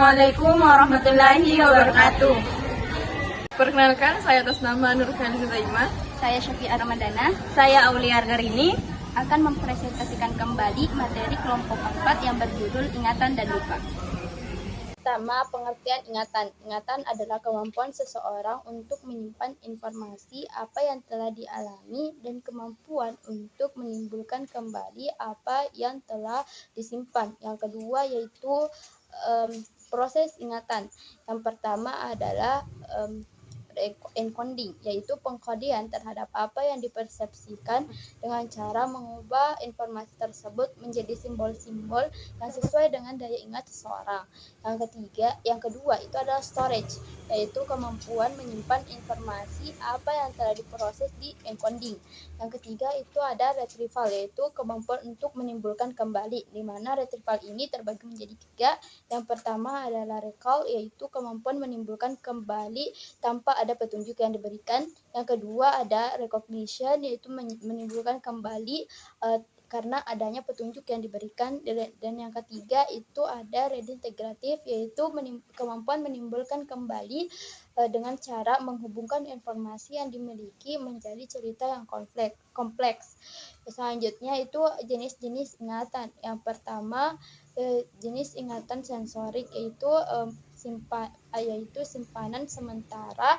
Assalamualaikum warahmatullahi wabarakatuh. Perkenalkan, saya atas nama Nur Khalid Zaimah. Saya Syafi'ah Ramadana Saya Aulia Argarini. akan mempresentasikan kembali materi kelompok 4 yang berjudul Ingatan dan Lupa. Pertama, pengertian ingatan. Ingatan adalah kemampuan seseorang untuk menyimpan informasi apa yang telah dialami dan kemampuan untuk menimbulkan kembali apa yang telah disimpan. Yang kedua yaitu proses ingatan. Yang pertama adalah encoding, yaitu pengkodean terhadap apa yang dipersepsikan dengan cara mengubah informasi tersebut menjadi simbol-simbol yang sesuai dengan daya ingat seseorang. Yang kedua itu adalah storage, yaitu kemampuan menyimpan informasi apa yang telah diproses di encoding. Yang ketiga itu ada retrieval, yaitu kemampuan untuk menimbulkan kembali, di mana retrieval ini terbagi menjadi 3. Yang pertama adalah recall, yaitu kemampuan menimbulkan kembali tanpa ada petunjuk yang diberikan. Yang kedua ada recognition, yaitu menimbulkan kembali karena adanya petunjuk yang diberikan. Dan yang ketiga itu ada redintegratif, yaitu kemampuan menimbulkan kembali dengan cara menghubungkan informasi yang dimiliki menjadi cerita yang kompleks. Selanjutnya itu jenis-jenis ingatan. Yang pertama jenis ingatan sensorik, yaitu simpanan sementara,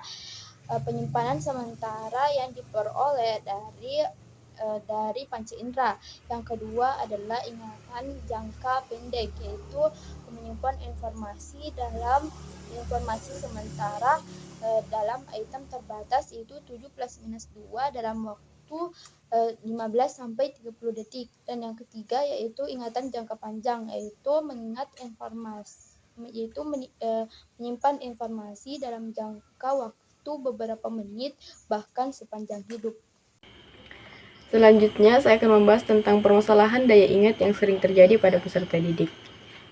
penyimpanan sementara yang diperoleh dari panca indera. Yang kedua adalah ingatan jangka pendek, yaitu menyimpan informasi sementara dalam item terbatas, yaitu 7+-2 dalam waktu 15 sampai 30 detik. Dan yang ketiga yaitu ingatan jangka panjang, yaitu menyimpan informasi dalam jangka waktu beberapa menit bahkan sepanjang hidup. Selanjutnya, saya akan membahas tentang permasalahan daya ingat yang sering terjadi pada peserta didik.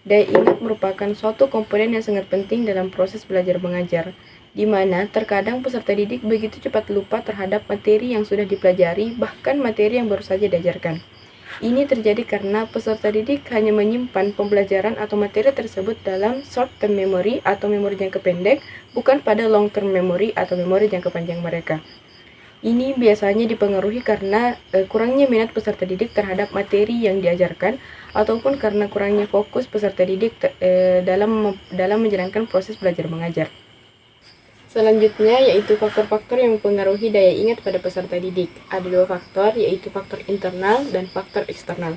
Daya ingat merupakan suatu komponen yang sangat penting dalam proses belajar mengajar, di mana terkadang peserta didik begitu cepat lupa terhadap materi yang sudah dipelajari, bahkan materi yang baru saja diajarkan. Ini terjadi karena peserta didik hanya menyimpan pembelajaran atau materi tersebut dalam short-term memory atau memori jangka pendek, bukan pada long-term memory atau memori jangka panjang mereka. Ini biasanya dipengaruhi karena kurangnya minat peserta didik terhadap materi yang diajarkan, ataupun karena kurangnya fokus peserta didik dalam menjalankan proses belajar mengajar. Selanjutnya yaitu faktor-faktor yang mempengaruhi daya ingat pada peserta didik. Ada 2 faktor, yaitu faktor internal dan faktor eksternal.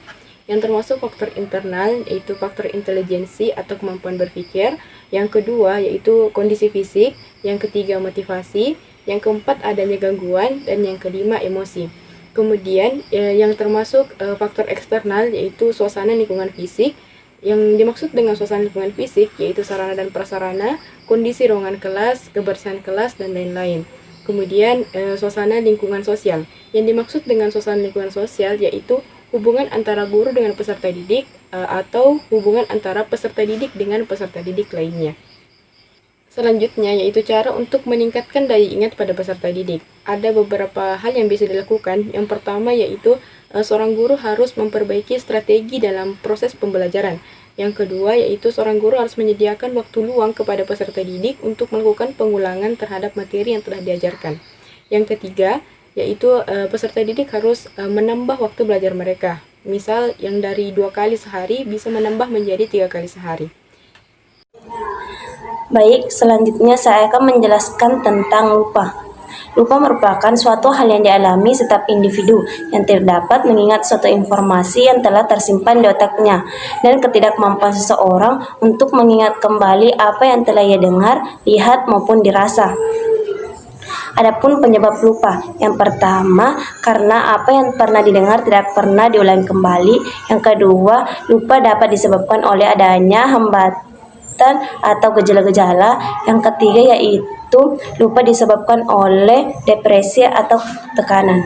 Yang termasuk faktor internal yaitu faktor intelijensi atau kemampuan berpikir. Yang kedua yaitu kondisi fisik. Yang ketiga motivasi. Yang keempat adanya gangguan. Dan yang kelima emosi. Kemudian yang termasuk faktor eksternal yaitu suasana lingkungan fisik. Yang dimaksud dengan suasana lingkungan fisik yaitu sarana dan prasarana, kondisi ruangan kelas, kebersihan kelas, dan lain-lain. Kemudian suasana lingkungan sosial. Yang dimaksud dengan suasana lingkungan sosial yaitu hubungan antara guru dengan peserta didik atau hubungan antara peserta didik dengan peserta didik lainnya. Selanjutnya yaitu cara untuk meningkatkan daya ingat pada peserta didik. Ada beberapa hal yang bisa dilakukan. Yang pertama yaitu seorang guru harus memperbaiki strategi dalam proses pembelajaran. Yang kedua yaitu seorang guru harus menyediakan waktu luang kepada peserta didik untuk melakukan pengulangan terhadap materi yang telah diajarkan. Yang ketiga yaitu peserta didik harus menambah waktu belajar mereka. Misal yang dari 2 kali sehari bisa menambah menjadi 3 kali sehari. Baik, selanjutnya saya akan menjelaskan tentang lupa. Lupa merupakan suatu hal yang dialami setiap individu yang tidak dapat mengingat suatu informasi yang telah tersimpan di otaknya, dan ketidakmampuan seseorang untuk mengingat kembali apa yang telah ia dengar, lihat, maupun dirasa. Adapun penyebab lupa, yang pertama karena apa yang pernah didengar tidak pernah diulangi kembali. Yang kedua, lupa dapat disebabkan oleh adanya hambatan atau gejala-gejala. Yang ketiga yaitu lupa disebabkan oleh depresi atau tekanan.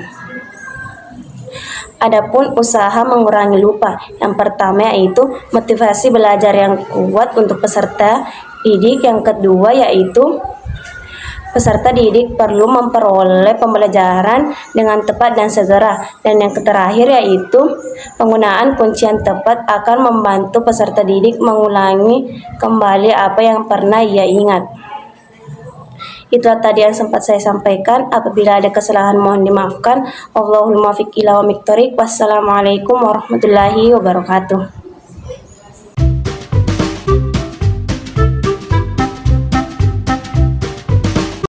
Adapun usaha mengurangi lupa, yang pertama yaitu motivasi belajar yang kuat untuk peserta didik. Yang kedua yaitu Peserta didik perlu memperoleh pembelajaran dengan tepat dan segera. Dan yang terakhir yaitu penggunaan kuncian tepat akan membantu peserta didik mengulangi kembali apa yang pernah ia ingat. Itulah tadi yang sempat saya sampaikan. Apabila ada kesalahan mohon dimaafkan. Wallahul muwaffiq ila aqwamit thoriq. Wassalamualaikum warahmatullahi wabarakatuh.